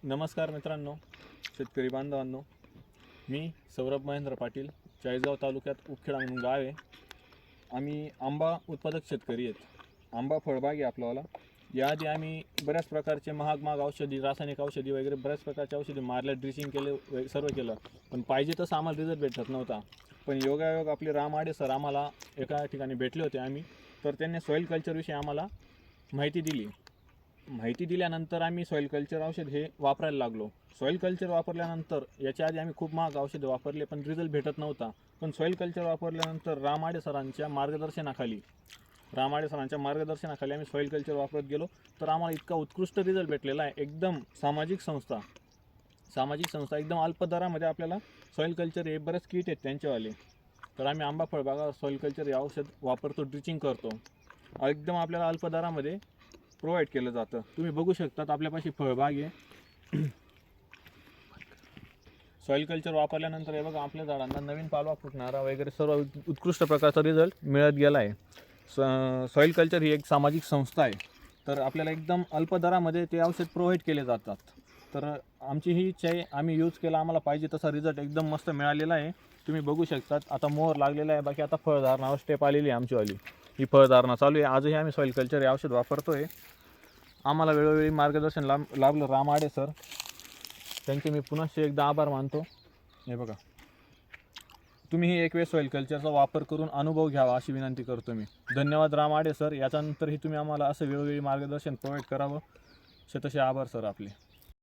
नमस्कार मित्रांनो, शेतकरी बांधवांनो. मी सौरभ महेंद्र पाटील, चाळीसगाव तालुक्यात उखेडा म्हणून गाव आहे. आम्ही आंबा उत्पादक शेतकरी आहेत. आंबा फळबाग आहे आपल्याला. याआधी आम्ही बऱ्याच प्रकारचे महाग औषधी, रासायनिक औषधी वगैरे बऱ्याच प्रकारचे औषधी मारल्या, ड्रिचिंग केले, सर्व केलं, पण पाहिजे तसं आम्हाला रिझल्ट भेटत नव्हता. पण योगायोग आपले राम आडे सर आम्हाला एका ठिकाणी भेटले होते आम्ही, तर त्यांनी सॉईल कल्चरविषयी आम्हाला माहिती दिल्यानंतर आम्ही सॉईल कल्चर औषध हे वापरायला लागलो. सॉईल कल्चर वापरल्यानंतर याच्या आधी आम्ही खूप महाग औषधे वापरले, पण रिझल्ट भेटत नव्हता. पण सॉईल कल्चर वापरल्यानंतर राम आडे सरांच्या मार्गदर्शनाखाली आम्ही सॉईल कल्चर वापरत गेलो, तर आम्हाला इतका उत्कृष्ट रिझल्ट भेटलेला आहे. एकदम सामाजिक संस्था एकदम अल्प दरामध्ये आपल्याला सॉईल कल्चर हे बरेच किट आहेत त्यांचेवाले. तर आम्ही आंबा फळबागावर सॉईल कल्चर हे औषध वापरतो, ड्रिचिंग करतो. एकदम आपल्याला अल्प दरामध्ये प्रोव्हाइड केलं जातं. तुम्ही बघू शकतात आपल्यापाशी फळबाग आहे. सॉईल कल्चर वापरल्यानंतर हे बघा, आपल्या झाडांना नवीन पालवा फुटणारा वगैरे सर्व उत्कृष्ट प्रकारचा रिझल्ट मिळत गेला आहे. सॉईल कल्चर ही एक सामाजिक संस्था आहे, तर आपल्याला एकदम अल्प दरामध्ये ते औषध प्रोव्हाइड केले जातात. तर आमची ही इच्छा आहे, आम्ही यूज केला, आम्हाला पाहिजे तसा रिझल्ट एकदम मस्त मिळालेला आहे. तुम्ही बघू शकतात आता मोहर लागलेला आहे. बाकी आता फळधारणावर स्टेप आलेली आहे आमचीवाली. ही फळधारणा चालू आहे. आजही आम्ही सॉईल कल्चर हे औषध वापरतो आहे. आम्हाला वेळोवेळी मार्गदर्शन लाभलं राम आडे सर, त्यांचे मी पुनश्च एकदा आभार मानतो. हे बघा, तुम्हीही एक वेळ सॉईल कल्चरचा वापर करून अनुभव घ्यावा अशी विनंती करतो मी. धन्यवाद राम आडे सर. याच्यानंतरही तुम्ही आम्हाला असं वेळोवेळी मार्गदर्शन प्रोव्हाइड करावं. शतशः आभार सर आपले.